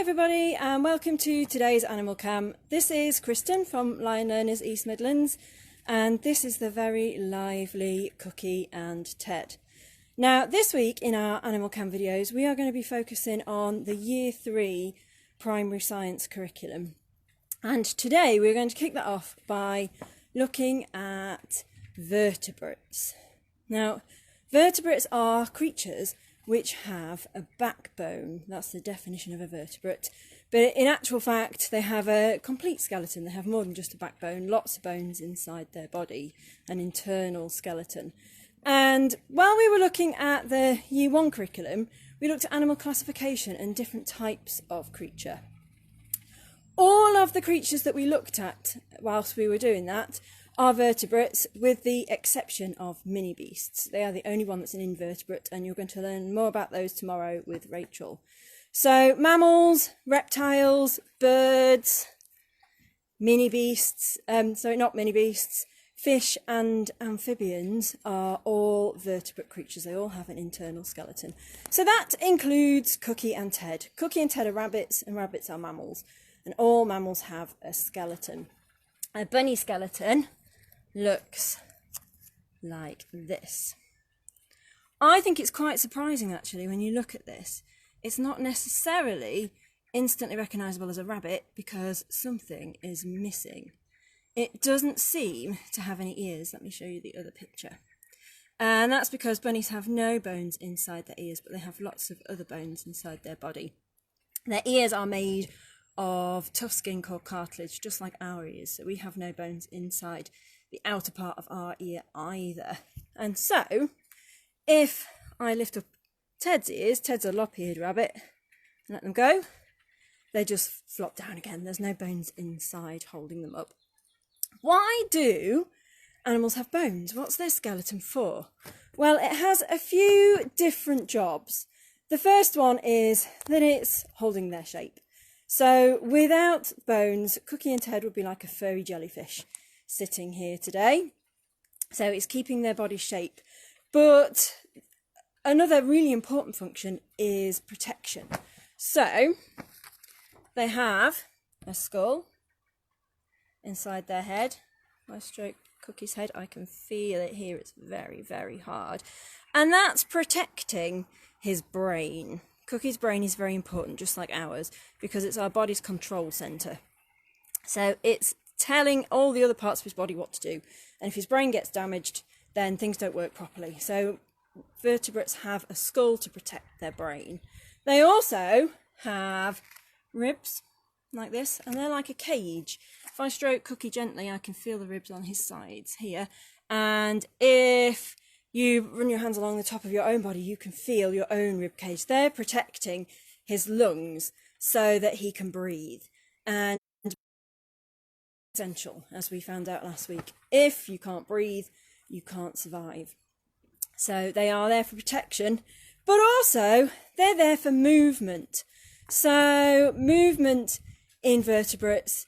everybody, and welcome to today's Animal Cam. This is Kristen from Lion Learners East Midlands, and this is the very lively Cookie and Ted. Now, this week in our Animal Cam videos, we are going to be focusing on the Year 3 primary science curriculum. And today we're going to kick that off by looking at vertebrates. Now, vertebrates are creatures which have a backbone. That's the definition of a vertebrate. But in actual fact, they have a complete skeleton. They have more than just a backbone, lots of bones inside their body, an internal skeleton. And while we were looking at the Year 1 curriculum, we looked at animal classification and different types of creature. All of the creatures that we looked at whilst we were doing that are vertebrates, with the exception of mini beasts. They are the only one that's an invertebrate, and you're going to learn more about those tomorrow with Rachel. So mammals, reptiles, birds, mini beasts, fish and amphibians are all vertebrate creatures. They all have an internal skeleton. So that includes Cookie and Ted. Cookie and Ted are rabbits, and rabbits are mammals. And all mammals have a skeleton. A bunny skeleton looks like this. I think it's quite surprising actually when you look at this. It's not necessarily instantly recognisable as a rabbit because something is missing. It doesn't seem to have any ears. Let me show you the other picture. And that's because bunnies have no bones inside their ears, but they have lots of other bones inside their body. Their ears are made of tough skin called cartilage, just like our ears. So we have no bones inside the outer part of our ear either. And so, if I lift up Ted's ears, Ted's a lop-eared rabbit, and let them go, they just flop down again. There's no bones inside holding them up. Why do animals have bones? What's their skeleton for? Well, it has a few different jobs. The first one is that it's holding their shape. So without bones, Cookie and Ted would be like a furry jellyfish sitting here today. So it's keeping their body shape. But another really important function is protection. So they have a skull inside their head. If I stroke Cookie's head, I can feel it here. It's very, very hard. And that's protecting his brain. Cookie's brain is very important, just like ours, because it's our body's control centre. So it's telling all the other parts of his body what to do. And if his brain gets damaged, then things don't work properly. So vertebrates have a skull to protect their brain. They also have ribs like this, and they're like a cage. If I stroke Cookie gently, I can feel the ribs on his sides here. And if you run your hands along the top of your own body, you can feel your own rib cage. They're protecting his lungs so that he can breathe. And essential, as we found out last week. If you can't breathe, you can't survive. So they are there for protection, but also they're there for movement. So movement in vertebrates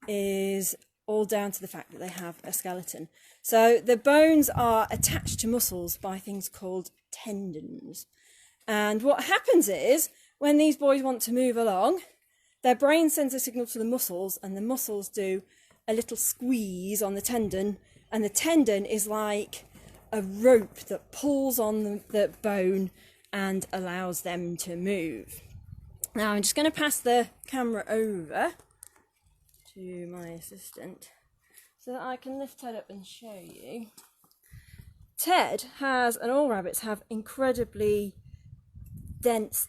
is all down to the fact that they have a skeleton. So the bones are attached to muscles by things called tendons. And what happens is, when these boys want to move along, their brain sends a signal to the muscles, and the muscles do a little squeeze on the tendon, and the tendon is like a rope that pulls on the bone and allows them to move. Now I'm just going to pass the camera over to my assistant so that I can lift Ted up and show you. Ted has, and all rabbits have, incredibly dense,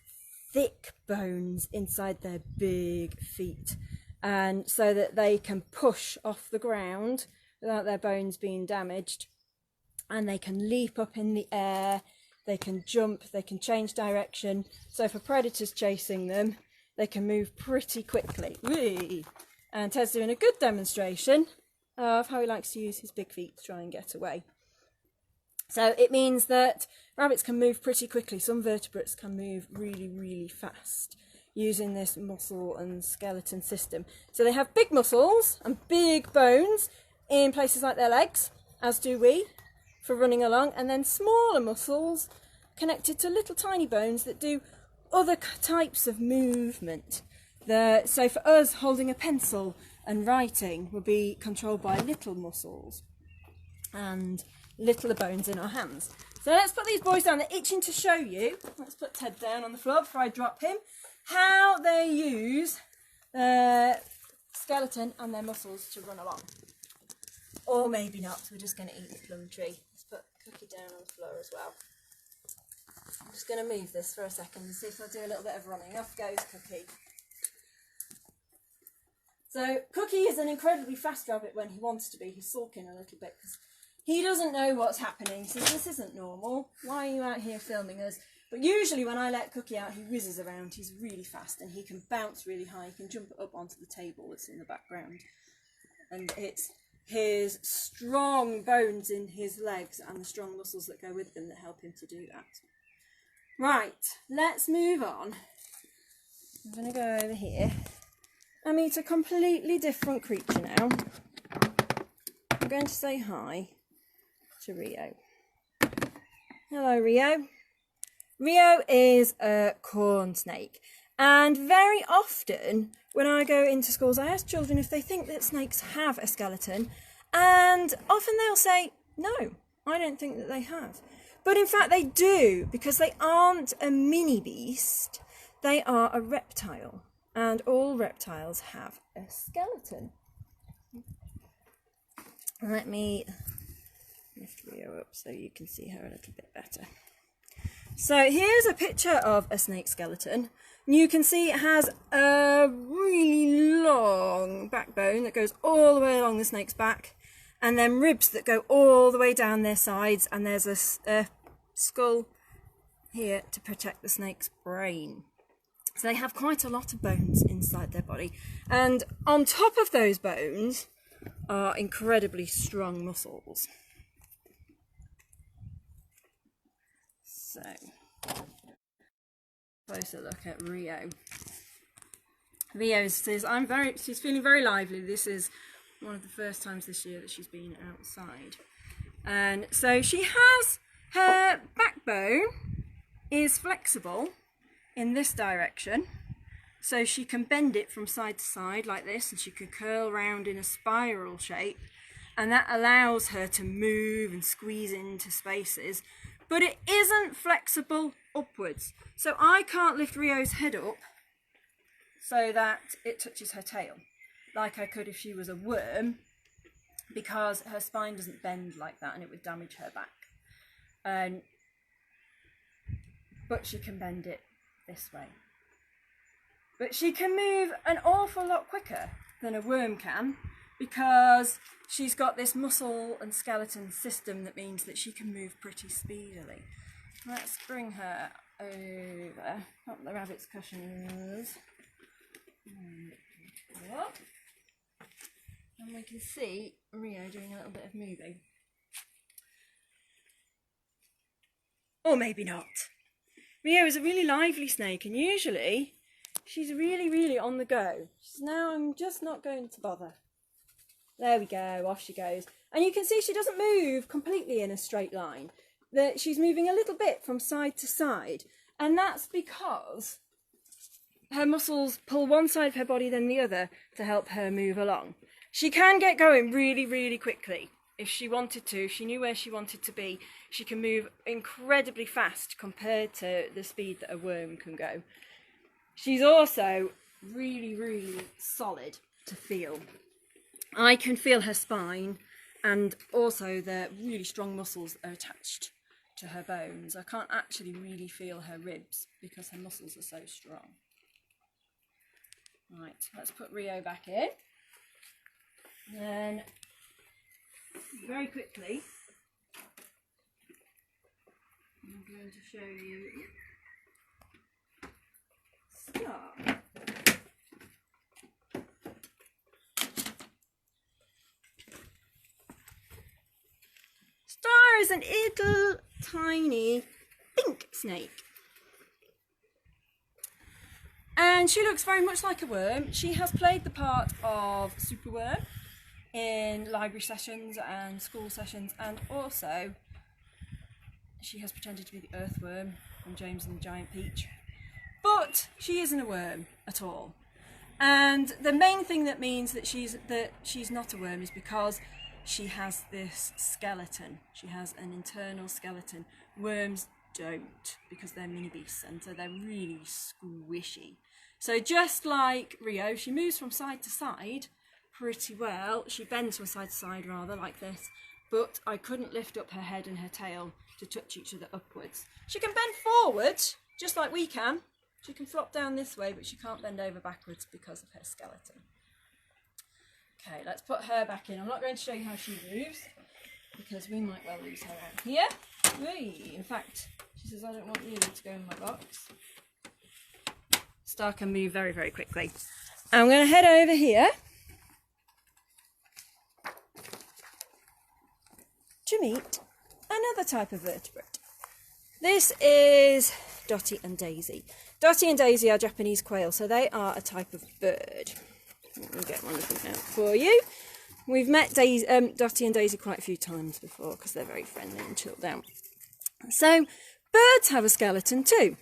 thick bones inside their big feet, and so that they can push off the ground without their bones being damaged, and they can leap up in the air, they can jump, they can change direction. So if a predator's chasing them, they can move pretty quickly. Whee! And Ted's doing a good demonstration of how he likes to use his big feet to try and get away. So it means that rabbits can move pretty quickly. Some vertebrates can move really, really fast using this muscle and skeleton system. So they have big muscles and big bones in places like their legs, as do we, for running along, and then smaller muscles connected to little tiny bones that do other types of movement. So for us, holding a pencil and writing will be controlled by little muscles and littler bones in our hands. So let's put these boys down. They're itching to show you. Let's put Ted down on the floor before I drop him. How they use their skeleton and their muscles to run along. Or maybe not. We're just going to eat the plum tree. Let's put Cookie down on the floor as well. I'm just going to move this for a second and see if I'll do a little bit of running. Off goes Cookie. So Cookie is an incredibly fast rabbit when he wants to be. He's sulking a little bit because he doesn't know what's happening. He says, this isn't normal. Why are you out here filming us? But usually when I let Cookie out, he whizzes around. He's really fast and he can bounce really high. He can jump up onto the table that's in the background. And it's his strong bones in his legs and the strong muscles that go with them that help him to do that. Right, let's move on. I'm going to go over here. I meet a completely different creature now. I'm going to say hi to Rio. Hello, Rio. Rio is a corn snake. And very often when I go into schools, I ask children if they think that snakes have a skeleton. And often they'll say, no, I don't think that they have. But in fact they do, because they aren't a mini beast. They are a reptile. And all reptiles have a skeleton. Let me lift Rio up so you can see her a little bit better. So here's a picture of a snake skeleton. You can see it has a really long backbone that goes all the way along the snake's back, and then ribs that go all the way down their sides, and there's a skull here to protect the snake's brain. So they have quite a lot of bones inside their body, and on top of those bones are incredibly strong muscles. So, closer look at Rio. Rio says, she's feeling very lively. This is one of the first times this year that she's been outside. And so she has, her backbone is flexible in this direction, so she can bend it from side to side like this, and she can curl round in a spiral shape, and that allows her to move and squeeze into spaces. But it isn't flexible upwards, so I can't lift Rio's head up so that it touches her tail like I could if she was a worm, because her spine doesn't bend like that and it would damage her back. But she can bend it this way. But she can move an awful lot quicker than a worm can, because she's got this muscle and skeleton system that means that she can move pretty speedily. Let's bring her over, up the rabbit's cushions. And we can see Rio doing a little bit of moving. Or maybe not. Rio is a really lively snake, and usually she's really on the go. Now I'm just not going to bother. There we go, off she goes. And you can see she doesn't move completely in a straight line. That she's moving a little bit from side to side, and that's because her muscles pull one side of her body then the other to help her move along. She can get going really quickly if she wanted to. If she knew where she wanted to be, she can move incredibly fast compared to the speed that a worm can go. She's also really solid to feel. I can feel her spine, and also the really strong muscles that are attached to her bones. I can't actually really feel her ribs because her muscles are so strong. Right, let's put Rio back in. Then, very quickly, I'm going to show you Star. Star is an little tiny pink snake. And she looks very much like a worm. She has played the part of Superworm in library sessions and school sessions, and also she has pretended to be the earthworm from James and the Giant Peach. But she isn't a worm at all. And the main thing that means that she's not a worm is because she has this skeleton. She has an internal skeleton. Worms don't, because they're mini beasts, and so they're really squishy. So just like Rio, she moves from side to side pretty well. She bends from side to side rather, like this. But I couldn't lift up her head and her tail to touch each other upwards. She can bend forward, just like we can. She can flop down this way, but she can't bend over backwards because of her skeleton. Okay, let's put her back in. I'm not going to show you how she moves, because we might well lose her out here. Whee! In fact, she says, I don't want you to go in my box. Star can move very, very quickly. I'm going to head over here to meet another type of vertebrate. This is Dottie and Daisy. Dottie and Daisy are Japanese quails, so they are a type of bird. Let me get one of them out for you. We've met Dottie and Daisy quite a few times before because they're very friendly and chilled out. So birds have a skeleton too.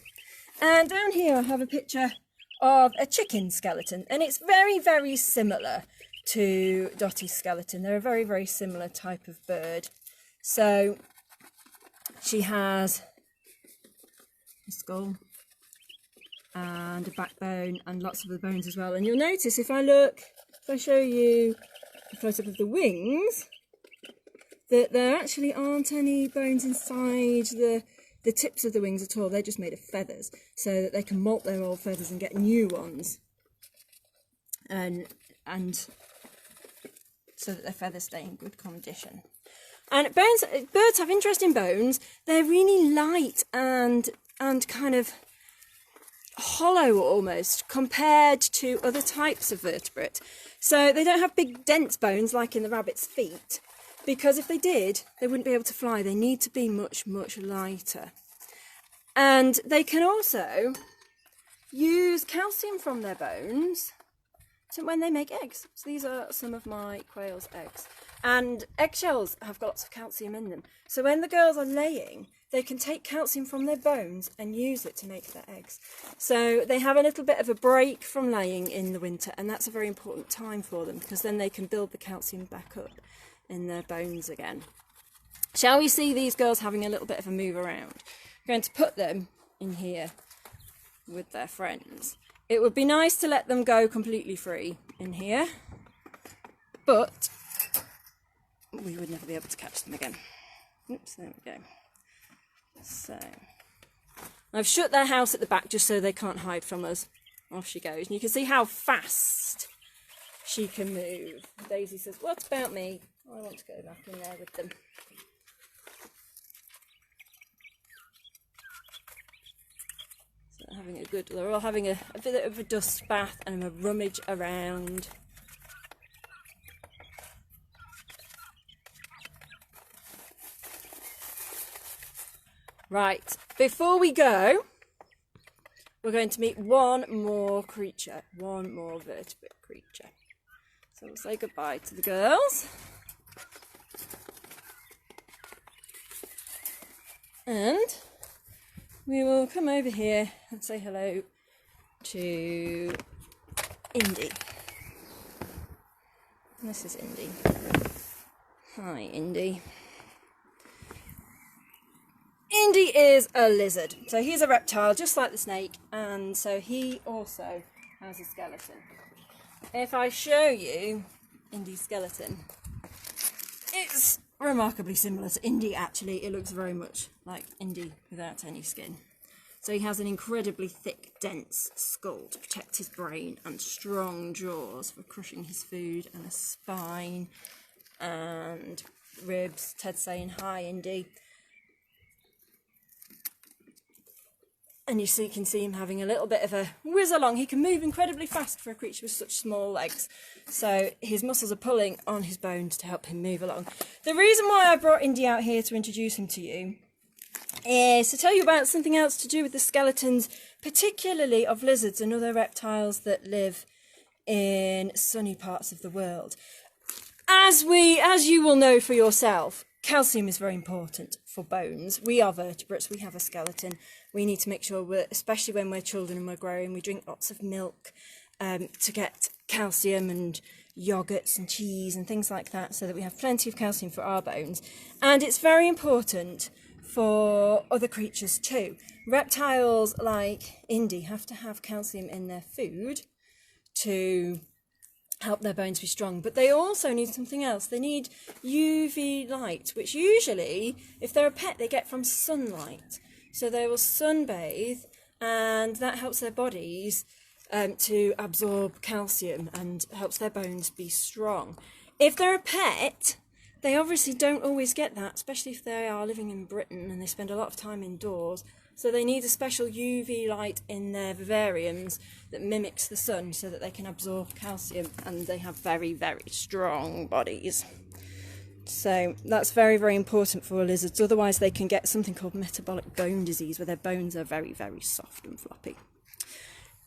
And down here I have a picture of a chicken skeleton, and it's very, very similar to Dottie's skeleton. They're a very, very similar type of bird. So she has a skull and a backbone and lots of other bones as well. And you'll notice if I show you a close-up of the wings, that there actually aren't any bones inside the tips of the wings at all. They're just made of feathers, so that they can molt their old feathers and get new ones, and so that their feathers stay in good condition. And birds have interesting bones. They're really light and kind of hollow almost compared to other types of vertebrate. So they don't have big dense bones like in the rabbit's feet, because if they did, they wouldn't be able to fly. They need to be much, much lighter. And they can also use calcium from their bones when they make eggs. So these are some of my quail's eggs. And eggshells have got lots of calcium in them. So when the girls are laying, they can take calcium from their bones and use it to make their eggs. So they have a little bit of a break from laying in the winter, and that's a very important time for them, because then they can build the calcium back up in their bones again. Shall we see these girls having a little bit of a move around? I'm going to put them in here with their friends. It would be nice to let them go completely free in here, but we would never be able to catch them again. Oops, there we go. So I've shut their house at the back just so they can't hide from us. Off she goes, and you can see how fast she can move. Daisy says, what about me? I want to go back in there with them. So they're all having a bit of a dust bath and a rummage around. Right, before we go, we're going to meet one more creature, one more vertebrate creature. So we'll say goodbye to the girls. And we will come over here and say hello to Indy. This is Indy. Hi, Indy. Indy is a lizard, so he's a reptile just like the snake, and so he also has a skeleton. If I show you Indy's skeleton, it's remarkably similar to Indy actually. It looks very much like Indy without any skin. So he has an incredibly thick, dense skull to protect his brain, and strong jaws for crushing his food, and a spine and ribs. Ted's saying hi, Indy. And you can see him having a little bit of a whiz along. He can move incredibly fast for a creature with such small legs. So his muscles are pulling on his bones to help him move along. The reason why I brought Indy out here to introduce him to you is to tell you about something else to do with the skeletons, particularly of lizards and other reptiles that live in sunny parts of the world. As you will know for yourself, calcium is very important for bones. We are vertebrates, we have a skeleton. We need to make sure, especially when we're children and we're growing, we drink lots of milk to get calcium and yogurts and cheese and things like that, so that we have plenty of calcium for our bones. And it's very important for other creatures too. Reptiles like Indy have to have calcium in their food to help their bones be strong, but they also need something else. They need UV light, which usually, if they're a pet, they get from sunlight. So they will sunbathe, and that helps their bodies to absorb calcium and helps their bones be strong. If they're a pet, they obviously don't always get that, especially if they are living in Britain and they spend a lot of time indoors. So they need a special UV light in their vivariums that mimics the sun so that they can absorb calcium, and they have very, very strong bodies. So that's very, very important for lizards. Otherwise they can get something called metabolic bone disease, where their bones are very, very soft and floppy.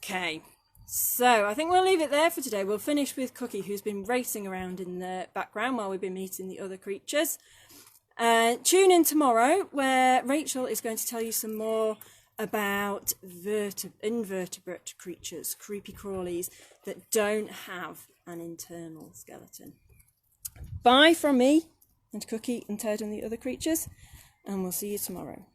Okay, so I think we'll leave it there for today. We'll finish with Cookie, who's been racing around in the background while we've been meeting the other creatures. Tune in tomorrow, where Rachel is going to tell you some more about invertebrate creatures, creepy crawlies that don't have an internal skeleton. Bye from me and Cookie and Ted and the other creatures, and we'll see you tomorrow.